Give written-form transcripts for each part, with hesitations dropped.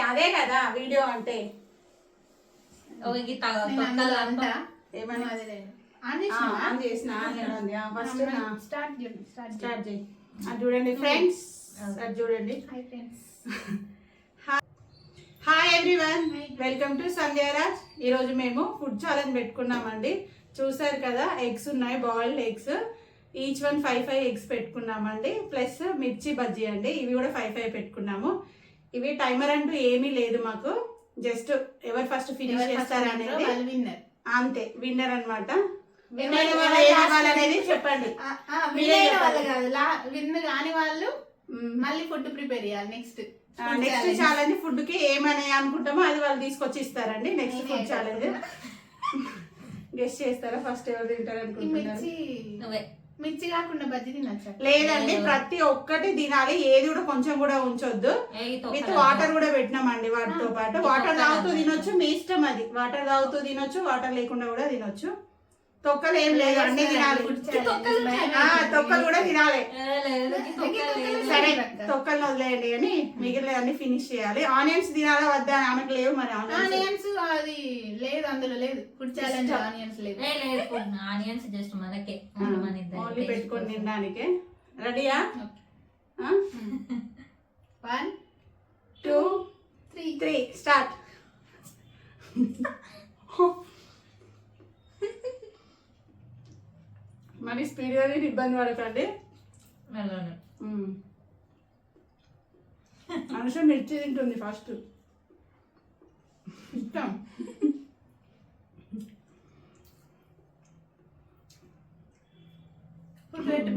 అదే కదా వీడియో అంటే. ఏమని ఆన్ చేసిన ఫస్ట్ స్టార్ట్ చేయి. అది చూడండి ఫ్రెండ్స్, అది చూడండి. Hi everyone, welcome to Sandhyaraj. ఈరోజు మేము ఫుడ్ ఛాలెంజ్ పెట్టుకున్నామండి. చూసారు కదా, ఎగ్స్ ఉన్నాయి, boiled eggs. Each one 5 eggs పెట్టుకున్నామండి. ప్లస్ మిర్చి బజ్జీ అండి, ఇవి కూడా 5 పెట్టుకున్నాము. ఇవి టైమర్ అంటూ ఏమీ లేదు మాకు, జస్ట్ ఎవరు ఫస్ట్ ఫినిష్ చేస్తారనేది అంతే. విన్నర్ అనమాట. చెప్పండి. విన్ కాని వాళ్ళు మళ్ళీ ఫుడ్ ప్రిపేర్ చేయాలి. నెక్స్ట్ ఛాలెంజ్ ఫుడ్ కి ఏమని అనుకుంటామో అది వాళ్ళు తీసుకొచ్చి ఇస్తారండి. నెక్స్ట్ ఫుడ్ ఛాలెంజ్ గెస్ట్ చేస్తారా? ఫస్ట్ ఎవరు తింటారు అనుకుంటున్నారు? మిర్చి కాకుండా బజ్జీ తినచ్చా? లేదండి, ప్రతి ఒక్కటి తినాలి, ఏది కూడా కొంచెం కూడా ఉంచొద్దు. విత్ వాటర్ కూడా పెట్టినామండి వాటితో పాటు. వాటర్ తాగుతూ తినొచ్చు, మీ ఇష్టం అది. వాటర్ తాగుతూ తినొచ్చు, వాటర్ లేకుండా కూడా తినొచ్చు. తొక్కలు ఏం లేదు, అన్ని తినాలి. తొక్కలు కూడా తినాలి. సరే, తొక్కలు వదిలేయండి అని మిగిలిన అన్ని ఫినిష్ చేయాలి. ఆనియన్స్ తినాలా వద్దా? ఆమెకు లేవు మరి ఆనియన్స్. అది లేదు, అందులో లేదు ఫుడ్ ఛాలెంజ్. ఆనియన్స్ లేదు. ఆనియన్స్ జస్ట్ మనకే ఓన్లీ పెట్టుకొని తినడానికి. రెడీయా? 1 2 3 స్టార్ట్. మరి స్పీడ్గా ఇబ్బంది పడకండి. అనుష మిర్చి తింటుంది ఫస్ట్. ఇష్టం.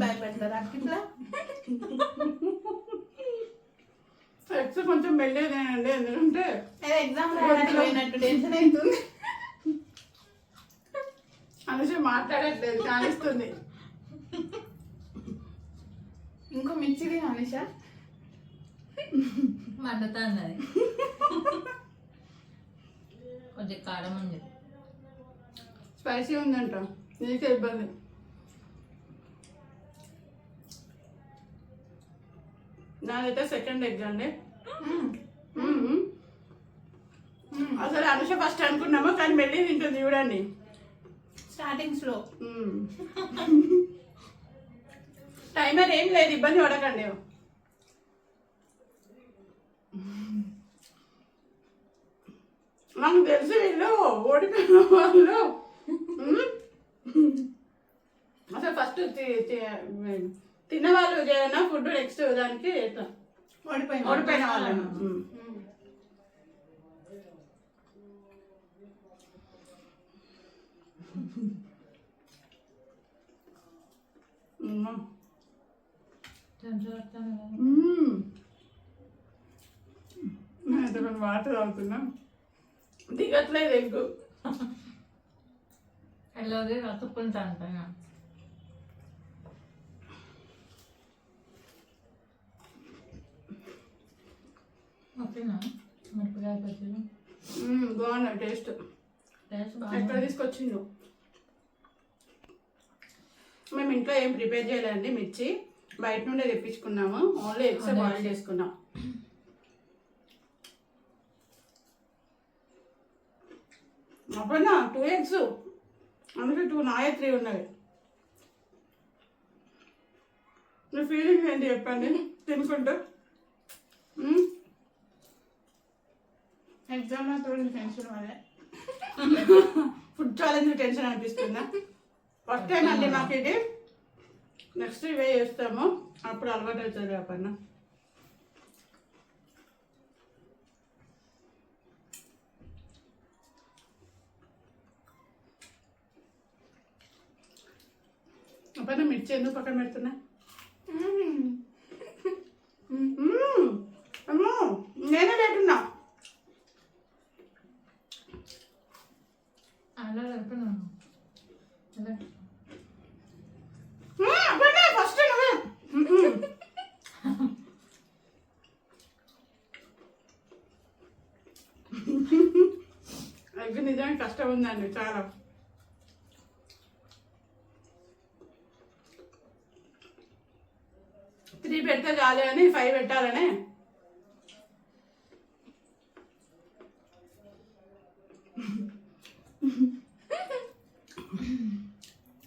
భయపడతారు అట్లా. ఎక్స్ కొంచెం మెల్లేదేనండి, ఎందుకంటే ఎగ్జామ్ రాయినట్టు టెన్షన్ అవుతుంది. అనుష మాట్లాడట్లేదు, కానిస్తుంది. ఇంకో మిర్చిది అనుష మండుతా అన్నది. కొంచెం కారం ఉంది, స్పైసీ ఉందంట, నీకే ఇబ్బంది. నాదైతే సెకండ్ ఎగ్ అండి. అసలు అనుష ఫస్ట్ అనుకున్నామా, కానీ మెల్లి తింటుంది చూడండి. Starting slow. టైమర్ ఏం లేదు, ఇబ్బంది పడకండి. నాకు తెలిసి వీళ్ళు ఓడిపోయిన వాళ్ళు అసలు ఫస్ట్ తిన్నవాళ్ళు చేయనా ఫుడ్, నెక్స్ట్ దానికి ఓడిపోయిన వాళ్ళను. వాటర్ తాగుతున్నా, దిగట్లేదు ఎగ్గు. వెళ్ళదు రతుక్కుంటా అంటాను. ఓకేనా? మిరపకాయ పచ్చడి బాగుంది టేస్ట్. ఎక్కడ తీసుకొచ్చిండు? మేము ఇంట్లో ఏం ప్రిపేర్ చేయలేదండి. మిర్చి బయట నుండే తెప్పించుకున్నాము, ఓన్లీ ఎగ్స్ బాయిల్ చేసుకున్నాం. అప్పుడన్నా 2 ఎగ్స్, అందుకే 2 నాయ 3 ఉన్నవి. మీ ఫీలింగ్ ఏంటి చెప్పండి తినుకుంటూ. ఎగ్జామ్ టెన్షన్ వల్లే ఫుడ్ ఛాలెంజ్ టెన్షన్ అనిపిస్తుందా? ఫస్ట్ టైం అండి మాకు ఇది. నెక్స్ట్ ఇవే చేస్తాము, అప్పుడు అలవాటు అవుతుంది కాపన్న. అప్పన్న మిర్చి ఎందుకు పక్కన పెడుతున్నా? నేనే పెట్టున్నా. అలా పెడుతున్నాను. ఫస్ట్ ఎగ్ నిజంగా కష్టం ఉందండి చాలా. 3 పెడితే చాలు అని 5 పెట్టాలనే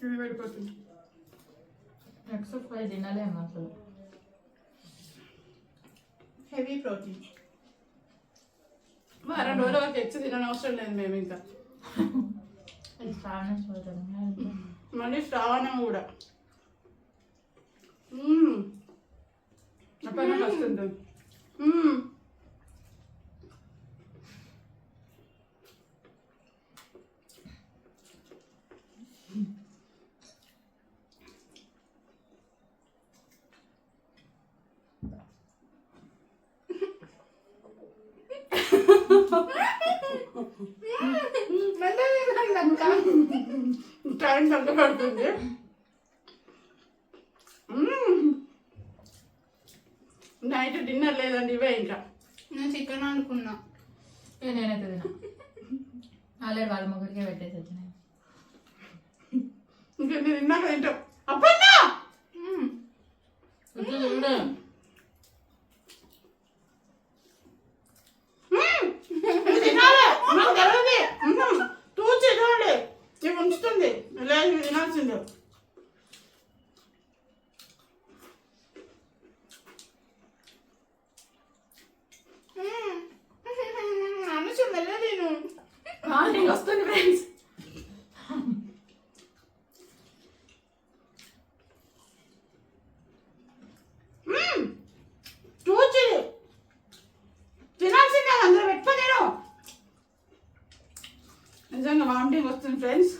ఇది పడిపోతుంది. ఎగ్స్ ఫ్రై తినలేము అసలు. Heavy protein. వారం రోజుల వరకు ఎగ్స్ తినని అవసరం లేదు మేము ఇంకా. ఇది చాలా చూడండి. మళ్ళీ శ్రావణం కూడా అప్పుడు నాకు వస్తుంటుంది. టైం తగ్గబడుతుంది. నైట్ డిన్నర్ లేదండి, ఇవే ఇంకా. నేను చికెన్ అనుకున్నా. నేనైతే తినా ఆల్రెడీ వాళ్ళ ముగ్గురికే పెట్టేసి వచ్చినాయి. ఇంకా నేను తిన్నాక తింటాం. అప్పన్నా తినాలి, నాకు తెలియదు. తూచి చూడండి, ఇవి ఉంచుతుంది, లేదు ఇవి తినాల్సిందే. అనుషు మెల్ల నేను మార్నింగ్ వస్తుంది ఫ్రెండ్స్. తూచి తినాల్సిందే, అందరూ పెట్టుకొని నేను నిజంగా వామిటింగ్ వస్తుంది ఫ్రెండ్స్.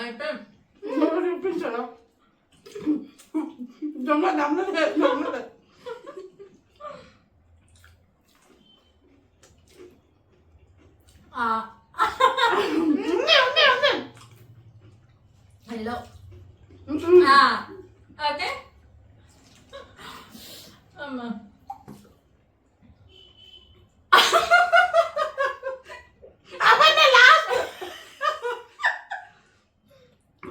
అయితే చూపించడం దొంగ దమ్ములు. హలో ఓకే అమ్మా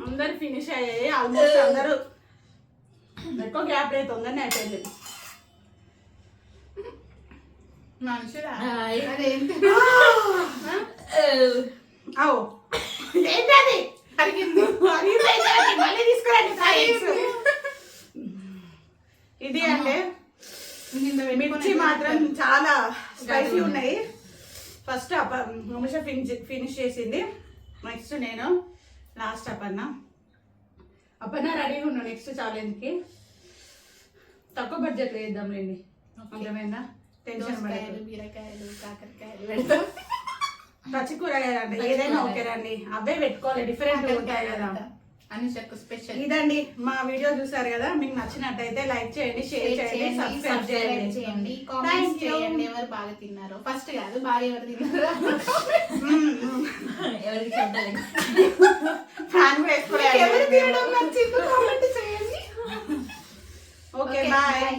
అందరు ఫినిష్ అయ్యాయి, ఆల్మోస్ట్ అందరూ. ఎక్కువ గ్యాప్ లేదు, తొందరనే అయిపోయింది. మనుషులా హాయ్. అదేంటి అవు ఏంటది అడిగింది. అరిగిపోయింది, మళ్ళీ తీసుకురండి ఫ్రైస్. ఇది అంటే మిర్చి మాత్రం చాలా స్పైసీ ఉన్నాయి. ఫస్ట్ నిమిష ఫినిష్ చేసింది, నెక్స్ట్ నేను, లాస్ట్ అప్పన్న రెడీగా ఉన్నాను నెక్స్ట్ ఛాలెంజ్కి. తక్కువ బడ్జెట్లో వేద్దాం లేండి, అర్థమైందా? టెన్షన్ దోసకాయలు, బీరకాయలు, కాకరకాయలు పెడతాం. పచ్చి కూరగాయలు ఏదైనా ఓకేనండి, అవే పెట్టుకోవాలి, డిఫరెంట్ ఉంటాయి కదా. అనుషకు స్పెషల్. ఇదండి మా వీడియో చూసారు కదా, మీకు నచ్చినట్టయితే లైక్ చేయండి, షేర్ చేయండి, సబ్స్క్రైబ్ చేయండి, కామెంట్స్ చేయండి. ఎవరు బాగా తిన్నారో, ఫస్ట్ కాదు బాగా ఎవరు తిన్నారో ఎవరికి చెప్పలేదు. ఫ్యాన్ వేసుకోవాలి. ఎవరు తినడం నచ్చిందో కామెంట్ చేయండి. Okay bye.